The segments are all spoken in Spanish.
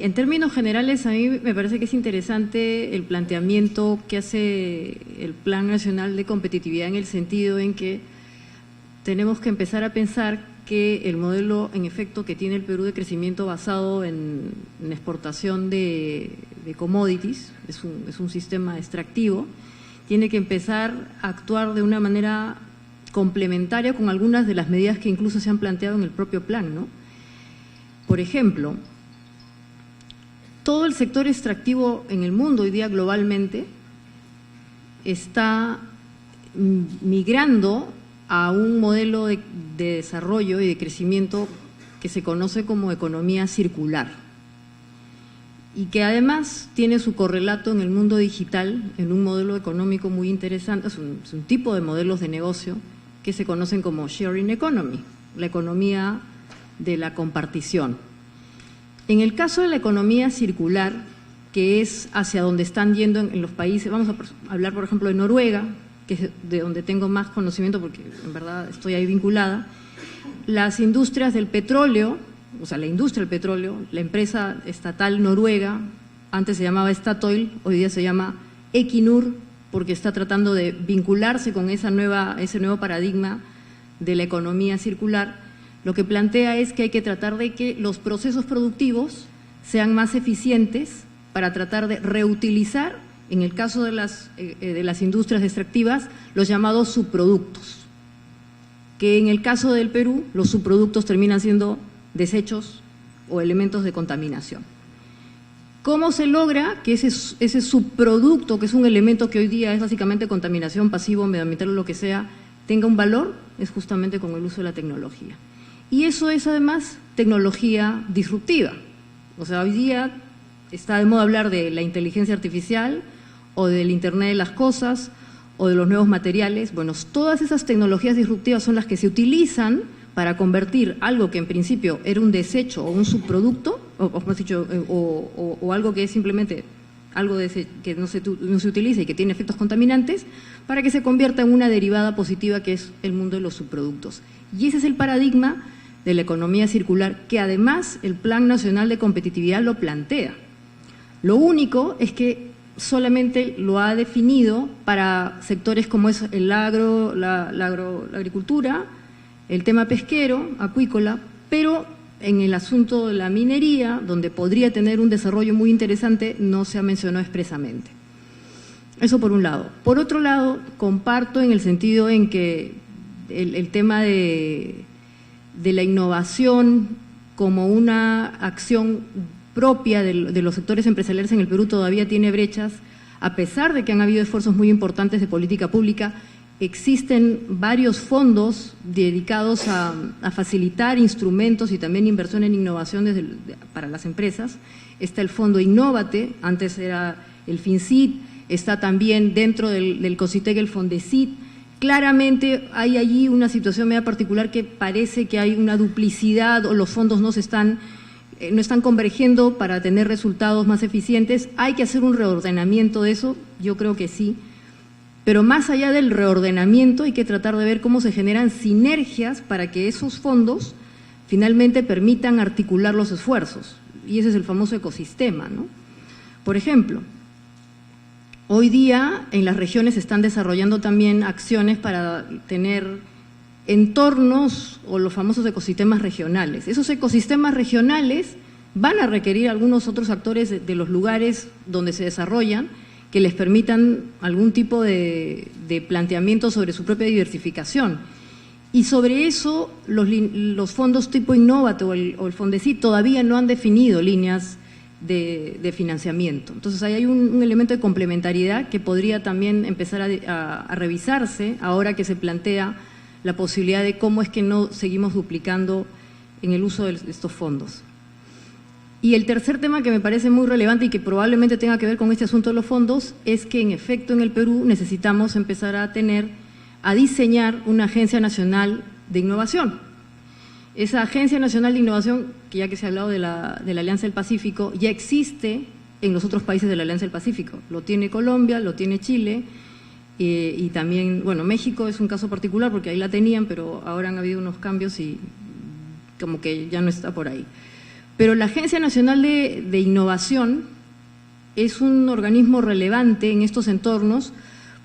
En términos generales, a mí me parece que es interesante el planteamiento que hace el Plan Nacional de Competitividad, en el sentido en que tenemos que empezar a pensar que el modelo, en efecto, que tiene el Perú de crecimiento basado en exportación de commodities, es un sistema extractivo, tiene que empezar a actuar de una manera complementaria con algunas de las medidas que incluso se han planteado en el propio plan, ¿no? Por ejemplo, todo el sector extractivo en el mundo hoy día globalmente está migrando a un modelo de desarrollo y de crecimiento que se conoce como economía circular y que además tiene su correlato en el mundo digital, en un modelo económico muy interesante, es un tipo de modelos de negocio que se conocen como sharing economy, la economía de la compartición. En el caso de la economía circular, que es hacia donde están yendo en los países, vamos a hablar por ejemplo de Noruega, que es de donde tengo más conocimiento porque en verdad estoy ahí vinculada, las industrias del petróleo, o sea, la industria del petróleo, la empresa estatal noruega, antes se llamaba Statoil, hoy día se llama Equinor, porque está tratando de vincularse con ese nuevo paradigma de la economía circular. Lo que plantea es que hay que tratar de que los procesos productivos sean más eficientes para tratar de reutilizar, en el caso de las industrias extractivas, los llamados subproductos, que en el caso del Perú los subproductos terminan siendo desechos o elementos de contaminación. ¿Cómo se logra que ese subproducto, que es un elemento que hoy día es básicamente contaminación pasivo, medioambiental o lo que sea, tenga un valor? Es justamente con el uso de la tecnología. Y eso es además tecnología disruptiva. O sea, hoy día está de moda hablar de la inteligencia artificial o del Internet de las cosas o de los nuevos materiales. Bueno, todas esas tecnologías disruptivas son las que se utilizan para convertir algo que en principio era un desecho o un subproducto, o algo que es simplemente algo que no se utiliza y que tiene efectos contaminantes, para que se convierta en una derivada positiva que es el mundo de los subproductos. Y ese es el paradigma de la economía circular, que además el Plan Nacional de Competitividad lo plantea. Lo único es que solamente lo ha definido para sectores como es el agro, la agricultura, el tema pesquero, acuícola, pero en el asunto de la minería, donde podría tener un desarrollo muy interesante, no se ha mencionado expresamente. Eso por un lado. Por otro lado, comparto en el sentido en que el tema de la innovación como una acción propia de los sectores empresariales en el Perú todavía tiene brechas, a pesar de que han habido esfuerzos muy importantes de política pública. Existen varios fondos dedicados a facilitar instrumentos y también inversión en innovación para las empresas. Está el fondo Innovate, antes era el FinCit, está también dentro del COSITEC el Fondecit. Claramente hay allí una situación media particular que parece que hay una duplicidad o los fondos no están convergiendo para tener resultados más eficientes. Hay que hacer un reordenamiento de eso, yo creo que sí. Pero más allá del reordenamiento hay que tratar de ver cómo se generan sinergias para que esos fondos finalmente permitan articular los esfuerzos. Y ese es el famoso ecosistema, ¿no? Por ejemplo, hoy día en las regiones se están desarrollando también acciones para tener entornos o los famosos ecosistemas regionales. Esos ecosistemas regionales van a requerir algunos otros actores de los lugares donde se desarrollan, que les permitan algún tipo de planteamiento sobre su propia diversificación. Y sobre eso los fondos tipo Innovate o el Fondecit todavía no han definido líneas de financiamiento. Entonces ahí hay un elemento de complementariedad que podría también empezar a revisarse ahora que se plantea la posibilidad de cómo es que no seguimos duplicando en el uso de estos fondos. Y el tercer tema que me parece muy relevante y que probablemente tenga que ver con este asunto de los fondos es que en efecto en el Perú necesitamos empezar a diseñar una Agencia Nacional de Innovación. Esa Agencia Nacional de Innovación, que ya que se ha hablado de la Alianza del Pacífico, ya existe en los otros países de la Alianza del Pacífico. Lo tiene Colombia, lo tiene Chile y también, bueno, México es un caso particular porque ahí la tenían, pero ahora han habido unos cambios y como que ya no está por ahí. Pero la Agencia Nacional de Innovación es un organismo relevante en estos entornos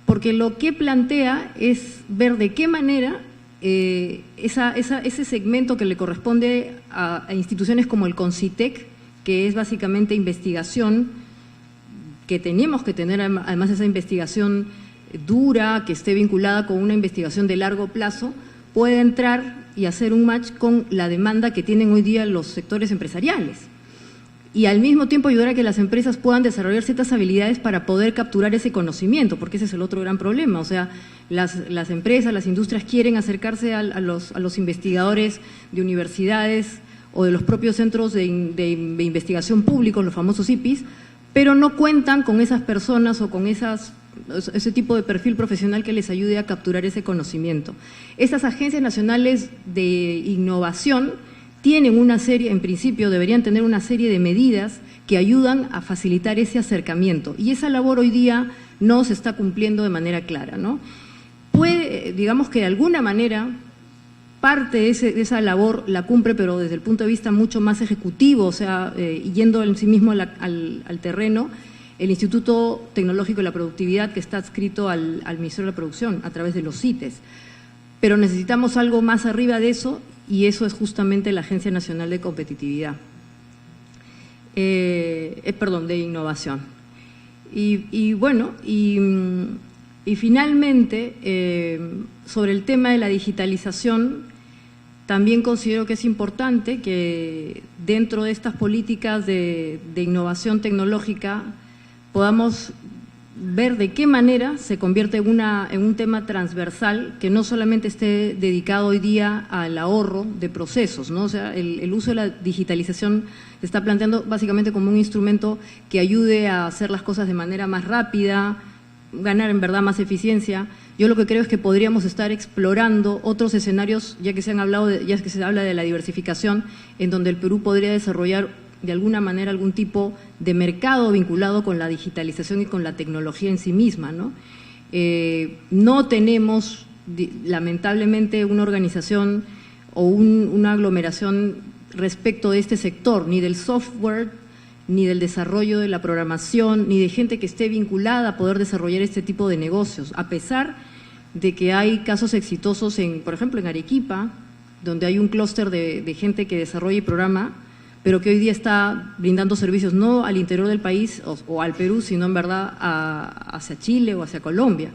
porque lo que plantea es ver de qué manera ese segmento que le corresponde a instituciones como el CONCITEC, que es básicamente investigación, que tenemos que tener además esa investigación dura, que esté vinculada con una investigación de largo plazo, puede entrar y hacer un match con la demanda que tienen hoy día los sectores empresariales. Y al mismo tiempo ayudar a que las empresas puedan desarrollar ciertas habilidades para poder capturar ese conocimiento, porque ese es el otro gran problema. O sea, las empresas, las industrias quieren acercarse a los investigadores de universidades o de los propios centros de investigación públicos, los famosos IPIs, pero no cuentan con esas personas o con ese tipo de perfil profesional que les ayude a capturar ese conocimiento. Estas agencias nacionales de innovación tienen una serie, en principio deberían tener una serie de medidas que ayudan a facilitar ese acercamiento, y esa labor hoy día no se está cumpliendo de manera clara, ¿no? Digamos que de alguna manera parte de esa labor la cumple, pero desde el punto de vista mucho más ejecutivo, o sea, yendo en sí mismo al terreno, el Instituto Tecnológico de la Productividad, que está adscrito al Ministerio de la Producción a través de los CITES. Pero necesitamos algo más arriba de eso, y eso es justamente la Agencia Nacional de Competitividad, de Innovación. Y finalmente, sobre el tema de la digitalización, también considero que es importante que dentro de estas políticas de innovación tecnológica podamos ver de qué manera se convierte en un tema transversal que no solamente esté dedicado hoy día al ahorro de procesos, ¿no? O sea, el uso de la digitalización se está planteando básicamente como un instrumento que ayude a hacer las cosas de manera más rápida, ganar en verdad más eficiencia. Yo lo que creo es que podríamos estar explorando otros escenarios, ya que se habla de la diversificación, en donde el Perú podría desarrollar de alguna manera algún tipo de mercado vinculado con la digitalización y con la tecnología en sí misma, ¿no? No tenemos, lamentablemente, una organización o una aglomeración respecto de este sector, ni del software, ni del desarrollo de la programación, ni de gente que esté vinculada a poder desarrollar este tipo de negocios, a pesar de que hay casos exitosos, por ejemplo, en Arequipa, donde hay un clúster de gente que desarrolla y programa, pero que hoy día está brindando servicios no al interior del país o al Perú, sino en verdad hacia Chile o hacia Colombia.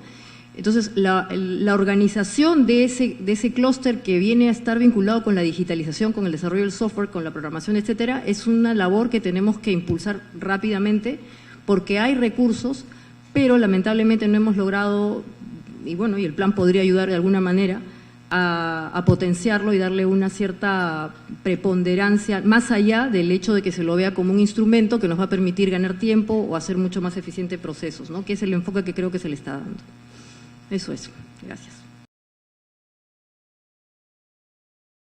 Entonces, la organización de ese clúster que viene a estar vinculado con la digitalización, con el desarrollo del software, con la programación, etcétera, es una labor que tenemos que impulsar rápidamente porque hay recursos, pero lamentablemente no hemos logrado, y el plan podría ayudar de alguna manera a potenciarlo y darle una cierta preponderancia, más allá del hecho de que se lo vea como un instrumento que nos va a permitir ganar tiempo o hacer mucho más eficientes procesos, ¿no? Que es el enfoque que creo que se le está dando. Eso es. Gracias.